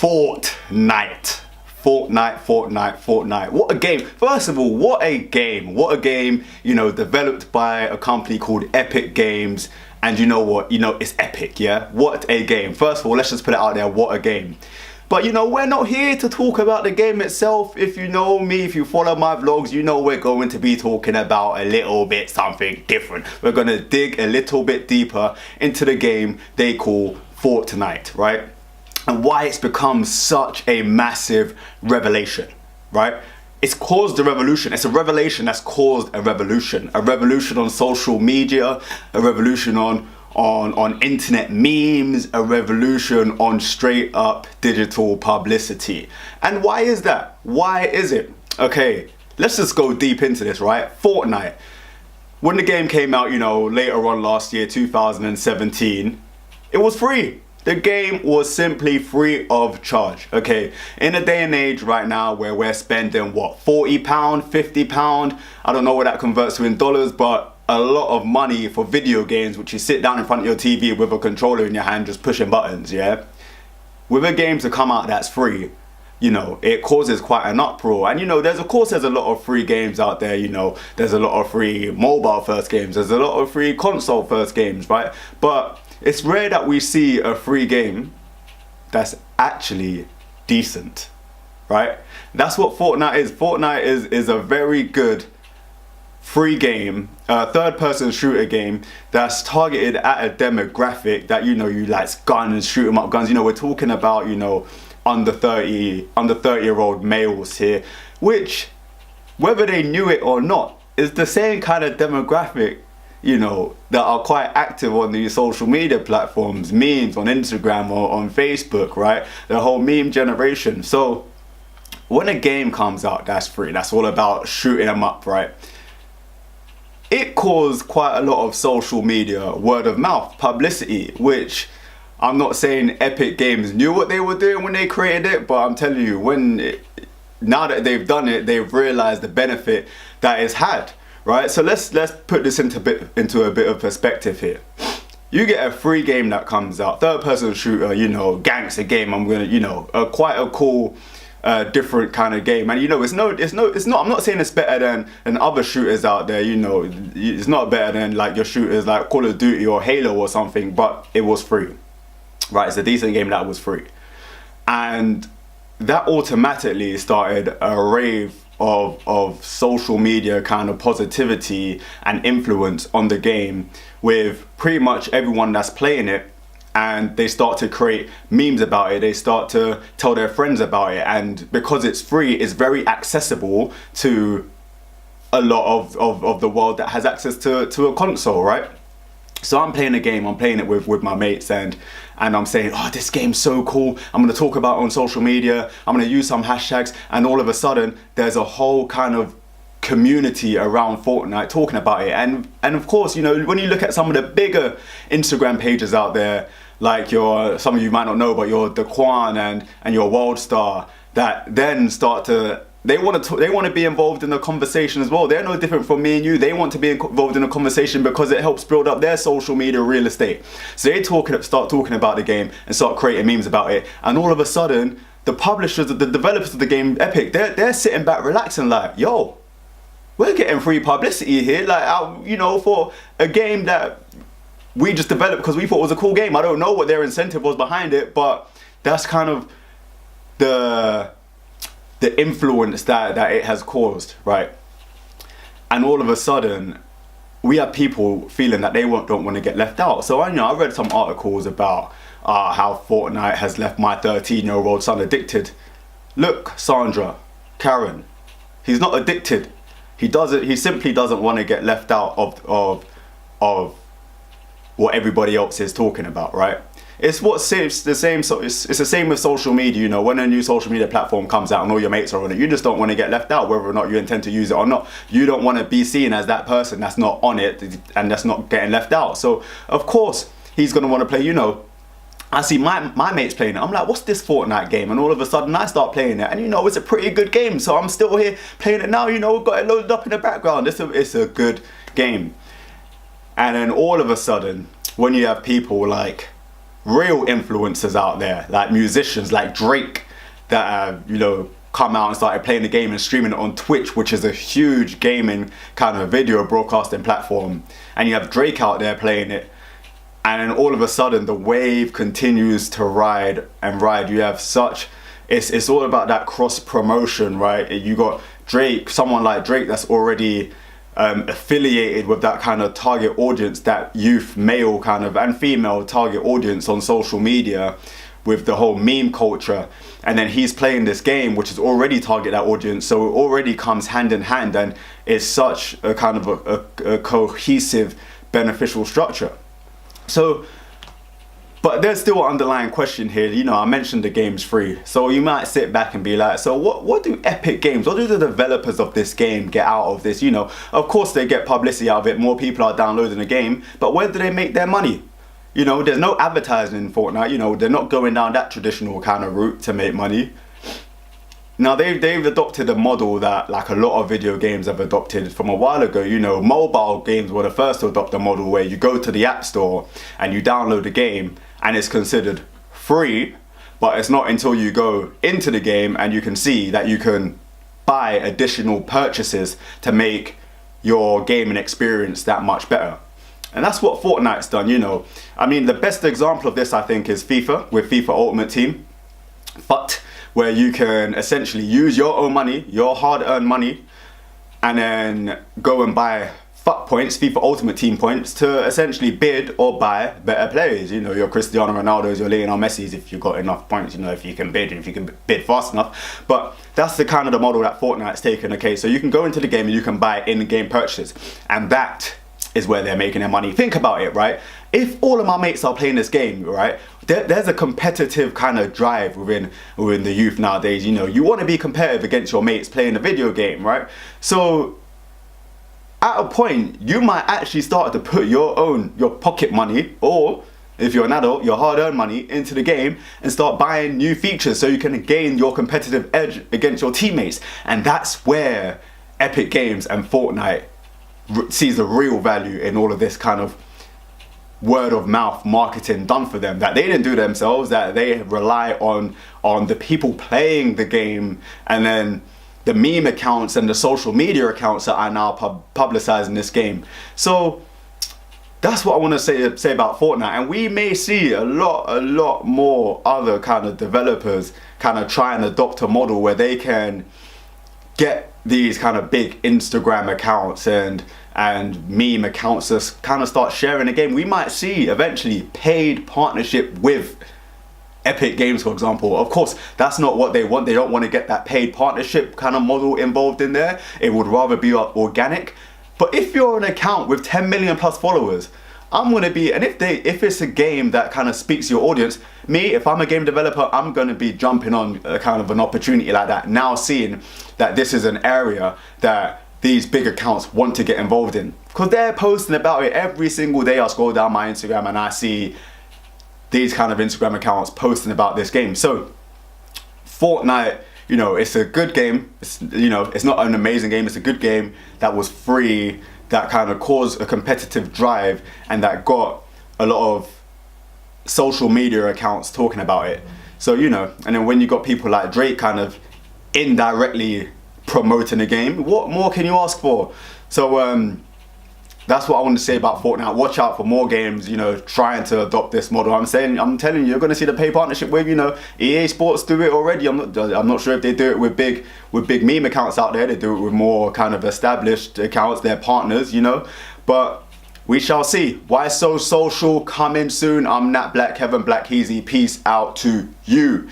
Fortnite. Fortnite. What a game. First of all, what a game. What a game, you know, developed by a company called Epic Games. And you know what? You know, it's epic, yeah? What a game. First of all, let's just put it out there. What a game. But you know, we're not here to talk about the game itself. If you know me, if you follow my vlogs, you know we're going to be talking about a little bit something different. We're going to dig a little bit deeper into the game they call Fortnite, right? And why it's become such a massive revelation, right? It's caused a revolution. It's a revelation that's caused a revolution. A revolution on social media, a revolution on internet memes, a revolution on straight up digital publicity. And why is that? Why is it? Okay, let's just go deep into this, right? Fortnite. When the game came out, you know, later on last year, 2017, it was free. The game was simply free of charge, okay? In a day and age right now where we're spending, what, £40, £50? I don't know what that converts to in dollars, but a lot of money for video games, which you sit down in front of your TV with a controller in your hand just pushing buttons, yeah? With a game to come out that's free, you know, it causes quite an uproar. And you know, there's a lot of free games out there, you know, there's a lot of free mobile first games, there's a lot of free console first games, right? But it's rare that we see a free game that's actually decent, right? That's what Fortnite is. Fortnite is a very good free game, third-person shooter game that's targeted at a demographic that, you know, you like guns, shoot 'em up guns. You know, we're talking about, you know, under 30-year-old males here, which, whether they knew it or not, is the same kind of demographic, you know, that are quite active on these social media platforms, memes on Instagram or on Facebook, right? The whole meme generation. So when a game comes out that's free, that's all about shooting them up, right? It caused quite a lot of social media word of mouth publicity, which I'm not saying Epic Games knew what they were doing when they created it, but I'm telling you, now that they've done it, they've realized the benefit that it's had. Right, so let's put this into a bit of perspective here. You get a free game that comes out, third-person shooter, you know, gangster game. I'm gonna, you know, quite a cool, different kind of game. And you know, it's not. I'm not saying it's better than other shooters out there. You know, it's not better than like your shooters like Call of Duty or Halo or something. But it was free, right? It's a decent game that was free, and that automatically started a rave of social media kind of positivity and influence on the game with pretty much everyone that's playing it, and they start to create memes about it, they start to tell their friends about it, and because it's free, it's very accessible to a lot of the world that has access to a console, right? So I'm playing a game, I'm playing it with my mates, and I'm saying, oh, this game's so cool, I'm going to talk about it on social media, I'm going to use some hashtags, and all of a sudden there's a whole kind of community around Fortnite talking about it. And of course, you know, when you look at some of the bigger Instagram pages out there, like some of you might not know, but your Daquan and your Worldstar, that then start to, they want to be involved in the conversation as well. They're no different from me and you. They want to be involved in the conversation because it helps build up their social media real estate. So they start talking about the game and start creating memes about it. And all of a sudden, the publishers, the developers of the game, Epic, they're sitting back relaxing like, yo, we're getting free publicity here. Like, you know, for a game that we just developed because we thought it was a cool game. I don't know what their incentive was behind it, but that's kind of the influence that it has caused, right? And all of a sudden, we have people feeling that they don't want to get left out. So I read some articles about how Fortnite has left my 13-year-old son addicted. Look, Sandra, Karen, he's not addicted. He simply doesn't want to get left out of what everybody else is talking about, right? It's the same. So it's the same with social media. You know, when a new social media platform comes out and all your mates are on it, you just don't want to get left out, whether or not you intend to use it or not. You don't want to be seen as that person that's not on it and that's not getting left out. So of course he's gonna want to play. You know, I see my mates playing it. I'm like, what's this Fortnite game? And all of a sudden I start playing it, and you know, it's a pretty good game. So I'm still here playing it now. You know, we've got it loaded up in the background. It's a good game. And then all of a sudden, when you have people like real influencers out there, like musicians like Drake, that have, come out and started playing the game and streaming it on Twitch, which is a huge gaming kind of video broadcasting platform. And you have Drake out there playing it. And then all of a sudden the wave continues to ride and ride. You have it's all about that cross promotion, right? You got Drake, someone like Drake that's already affiliated with that kind of target audience, that youth, male kind of and female target audience on social media, with the whole meme culture. And then he's playing this game which is already target that audience, so it already comes hand in hand and is such a kind of a cohesive, beneficial structure. So, but there's still an underlying question here. I mentioned the game's free, so you might sit back and be like, so what do Epic Games, what do the developers of this game get out of this? Of course they get publicity out of it, more people are downloading the game, but where do they make their money? There's no advertising in Fortnite. They're not going down that traditional kind of route to make money. Now they've adopted a model that like a lot of video games have adopted from a while ago. Mobile games were the first to adopt a model where you go to the App Store and you download the game and it's considered free, but it's not until you go into the game and you can see that you can buy additional purchases to make your gaming experience that much better. And that's what Fortnite's done, I mean, the best example of this, I think, is FIFA, with FIFA Ultimate Team. But where you can essentially use your own money, your hard-earned money, and then go and buy FUT points, FIFA Ultimate Team points, to essentially bid or buy better players. Your Cristiano Ronaldo's, your Lionel Messi's, if you've got enough points, if you can bid, and if you can bid fast enough. But that's the kind of the model that Fortnite's taken, okay? So you can go into the game and you can buy in-game purchases. And that is where they're making their money. Think about it, right? If all of my mates are playing this game, right, there's a competitive kind of drive within the youth nowadays. You want to be competitive against your mates playing a video game, right? So at a point, you might actually start to put your pocket money, or if you're an adult, your hard-earned money into the game and start buying new features so you can gain your competitive edge against your teammates. And that's where Epic Games and Fortnite sees the real value in all of this kind of word of mouth marketing done for them, that they didn't do themselves, that they rely on the people playing the game, and then the meme accounts and the social media accounts that are now publicizing this game. So that's what I want to say about Fortnite. And we may see a lot more other kind of developers kind of try and adopt a model where they can get these kind of big Instagram accounts and meme accounts to kind of start sharing the game. We might see eventually paid partnership with Epic Games, for example. Of course, that's not what they want. They don't want to get that paid partnership kind of model involved in there. It would rather be organic. But if you're an account with 10 million plus followers, I'm going to be, and if it's a game that kind of speaks to your audience, if I'm a game developer, I'm going to be jumping on a kind of an opportunity like that, now seeing that this is an area that these big accounts want to get involved in, because they're posting about it every single day. I scroll down my Instagram and I see these kind of Instagram accounts posting about this game. So Fortnite, it's a good game. It's not an amazing game. It's a good game that was free, that kind of caused a competitive drive, and that got a lot of social media accounts talking about it. So, and then when you got people like Drake kind of indirectly promoting the game, what more can you ask for? So that's what I want to say about Fortnite. Watch out for more games, trying to adopt this model. I'm telling you, you're going to see the pay partnership with, EA Sports do it already. I'm not sure if they do it with big meme accounts out there. They do it with more kind of established accounts, their partners, But we shall see. Why So Social coming soon. I'm Nat Black, Kevin Black Heezy. Peace out to you.